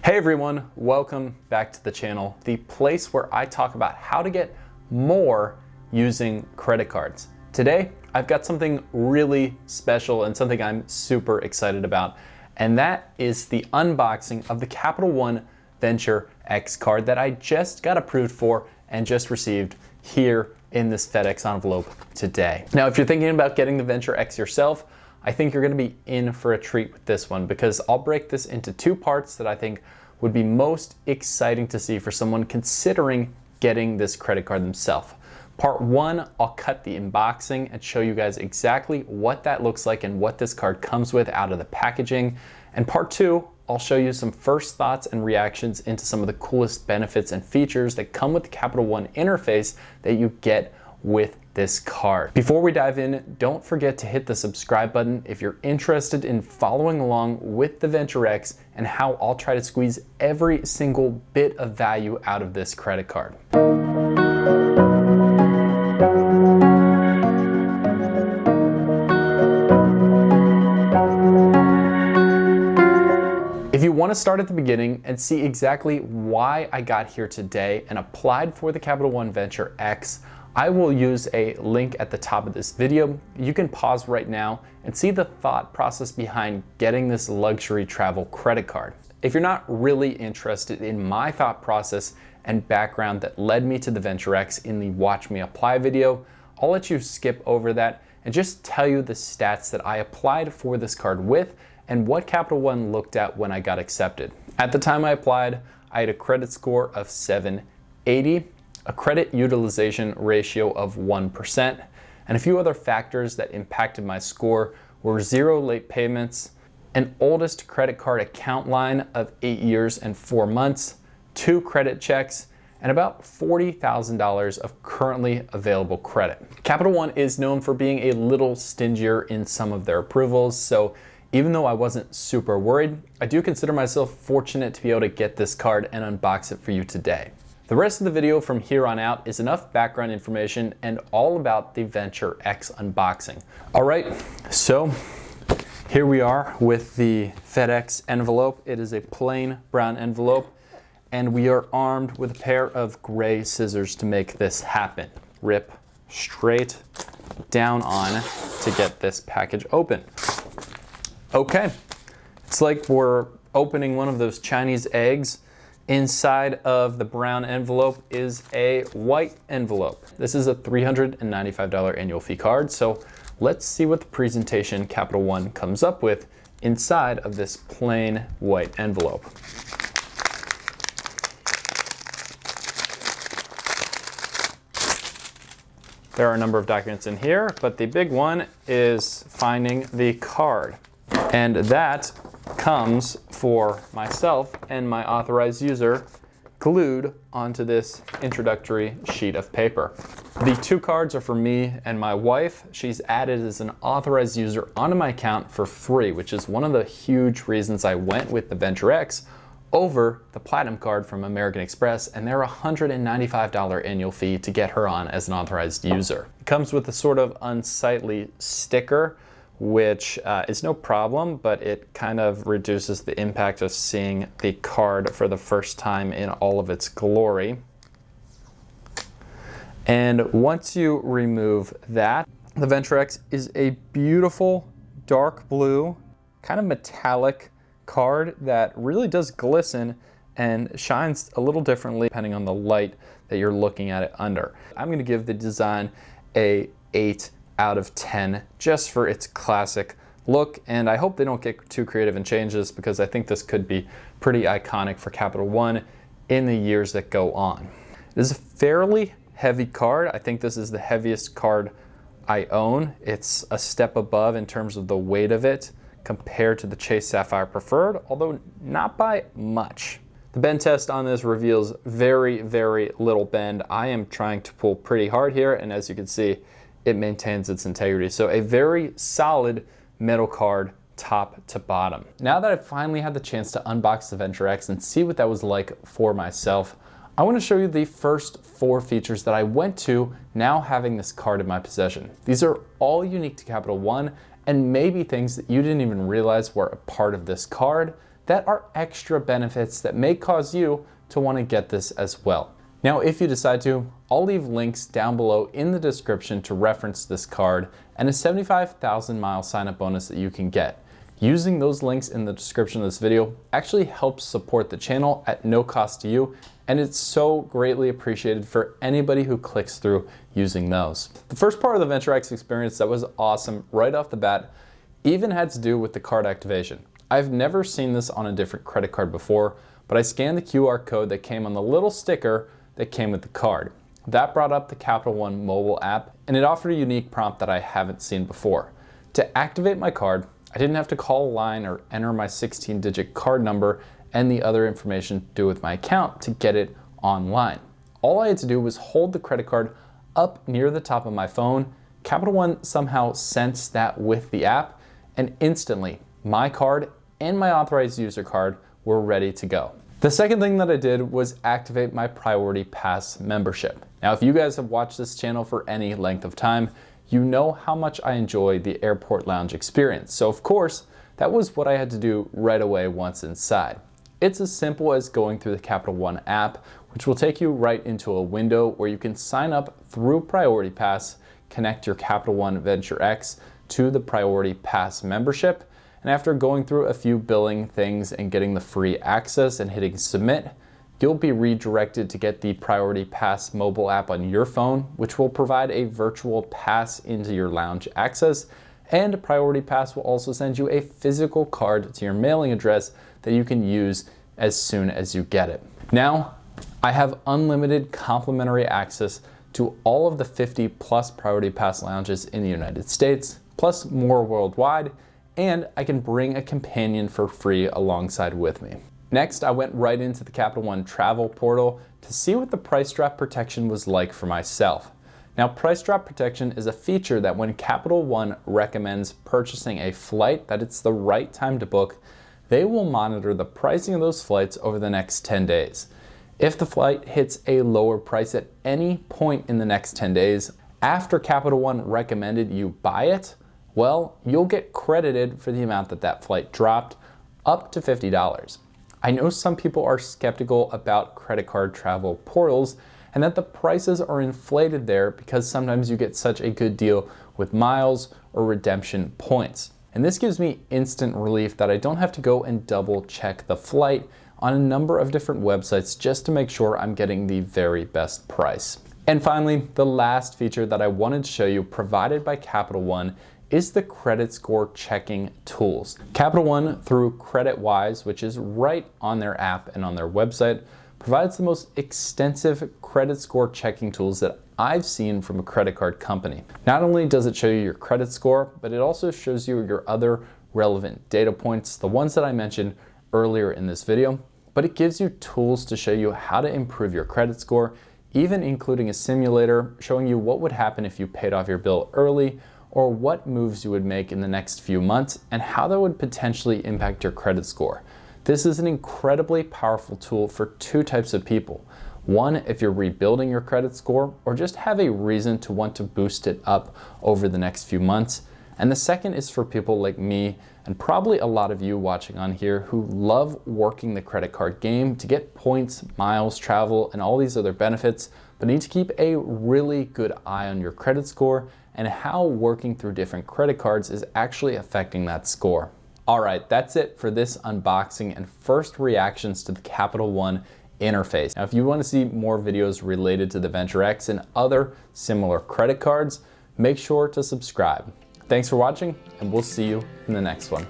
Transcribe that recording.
Hey everyone, welcome back to the channel, the place where I talk about how to get more using credit cards. Today, I've got something really special and something I'm super excited about, and that is the unboxing of the Capital One Venture X card that I just got approved for and just received here in this FedEx envelope today. Now, if you're thinking about getting the Venture X yourself, I think you're gonna be in for a treat with this one because I'll break this into two parts that I think would be most exciting to see for someone considering getting this credit card themselves. Part one, I'll cut the unboxing and show you guys exactly what that looks like and what this card comes with out of the packaging. And part two, I'll show you some first thoughts and reactions into some of the coolest benefits and features that come with the Capital One interface that you get with this card. Before we dive in, don't forget to hit the subscribe button if you're interested in following along with the Venture X and how I'll try to squeeze every single bit of value out of this credit card. If you want to start at the beginning and see exactly why I got here today and applied for the Capital One Venture X, I will use a link at the top of this video. You can pause right now and see the thought process behind getting this luxury travel credit card. If you're not really interested in my thought process and background that led me to the Venture X in the Watch Me Apply video, I'll let you skip over that and just tell you the stats that I applied for this card with and what Capital One looked at when I got accepted. At the time I applied, I had a credit score of 780, a credit utilization ratio of 1%, and a few other factors that impacted my score were 0 late payments, an oldest credit card account line of 8 years and 4 months, 2 credit checks, and about $40,000 of currently available credit. Capital One is known for being a little stingier in some of their approvals, so even though I wasn't super worried, I do consider myself fortunate to be able to get this card and unbox it for you today. The rest of the video from here on out is enough background information and all about the Venture X unboxing. All right, so here we are with the FedEx envelope. It is a plain brown envelope, and we are armed with a pair of gray scissors to make this happen. Rip straight down on to get this package open. Okay, it's like we're opening one of those Chinese eggs. Inside of the brown envelope is a white envelope. This is a $395 annual fee card, so let's see what the presentation Capital One comes up with inside of this plain white envelope. There are a number of documents in here, but the big one is finding the card. And that comes for myself and my authorized user glued onto this introductory sheet of paper. The 2 cards are for me and my wife. She's added as an authorized user onto my account for free, which is one of the huge reasons I went with the Venture X over the Platinum card from American Express, and they're $195 annual fee to get her on as an authorized user. It comes with a sort of unsightly sticker, which is no problem, but it kind of reduces the impact of seeing the card for the first time in all of its glory. And once you remove that, the Venture X is a beautiful dark blue, kind of metallic card that really does glisten and shines a little differently depending on the light that you're looking at it under. I'm gonna give the design a 8 out of 10 just for its classic look, and I hope they don't get too creative in changes because I think this could be pretty iconic for Capital One in the years that go on. It is a fairly heavy card. I think this is the heaviest card I own. It's a step above in terms of the weight of it compared to the Chase Sapphire Preferred, although not by much. The bend test on this reveals very, very little bend. I am trying to pull pretty hard here, and as you can see, it maintains its integrity. So a very solid metal card top to bottom. Now that I've finally had the chance to unbox the Venture X and see what that was like for myself, I want to show you the first 4 features that I went to now having this card in my possession. These are all unique to Capital One and maybe things that you didn't even realize were a part of this card that are extra benefits that may cause you to want to get this as well. Now, if you decide to, I'll leave links down below in the description to reference this card and a 75,000 mile sign-up bonus that you can get. Using those links in the description of this video actually helps support the channel at no cost to you, and it's so greatly appreciated for anybody who clicks through using those. The first part of the Venture X experience that was awesome right off the bat even had to do with the card activation. I've never seen this on a different credit card before, but I scanned the QR code that came on the little sticker that came with the card. That brought up the Capital One mobile app, and it offered a unique prompt that I haven't seen before. To activate my card, I didn't have to call a line or enter my 16-digit card number and the other information to do with my account to get it online. All I had to do was hold the credit card up near the top of my phone. Capital One somehow sensed that with the app, and instantly my card and my authorized user card were ready to go. The second thing that I did was activate my Priority Pass membership. Now, if you guys have watched this channel for any length of time, you know how much I enjoy the airport lounge experience. So of course, that was what I had to do right away once inside. It's as simple as going through the Capital One app, which will take you right into a window where you can sign up through Priority Pass, connect your Capital One Venture X to the Priority Pass membership, and after going through a few billing things and getting the free access and hitting submit, you'll be redirected to get the Priority Pass mobile app on your phone, which will provide a virtual pass into your lounge access. And Priority Pass will also send you a physical card to your mailing address that you can use as soon as you get it. Now, I have unlimited complimentary access to all of the 50 plus Priority Pass lounges in the United States, plus more worldwide, and I can bring a companion for free alongside with me. Next, I went right into the Capital One travel portal to see what the price drop protection was like for myself. Now, price drop protection is a feature that when Capital One recommends purchasing a flight that it's the right time to book, they will monitor the pricing of those flights over the next 10 days. If the flight hits a lower price at any point in the next 10 days after Capital One recommended you buy it, well, you'll get credited for the amount that flight dropped, up to $50. I know some people are skeptical about credit card travel portals and that the prices are inflated there because sometimes you get such a good deal with miles or redemption points. And this gives me instant relief that I don't have to go and double check the flight on a number of different websites just to make sure I'm getting the very best price. And finally, the last feature that I wanted to show you provided by Capital One is the credit score checking tools. Capital One, through CreditWise, which is right on their app and on their website, provides the most extensive credit score checking tools that I've seen from a credit card company. Not only does it show you your credit score, but it also shows you your other relevant data points, the ones that I mentioned earlier in this video, but it gives you tools to show you how to improve your credit score, even including a simulator showing you what would happen if you paid off your bill early, or what moves you would make in the next few months and how that would potentially impact your credit score. This is an incredibly powerful tool for two types of people. One, if you're rebuilding your credit score or just have a reason to want to boost it up over the next few months. And the second is for people like me and probably a lot of you watching on here who love working the credit card game to get points, miles, travel, and all these other benefits, but need to keep a really good eye on your credit score and how working through different credit cards is actually affecting that score. All right, that's it for this unboxing and first reactions to the Capital One interface. Now, if you want to see more videos related to the Venture X and other similar credit cards, make sure to subscribe. Thanks for watching, and we'll see you in the next one.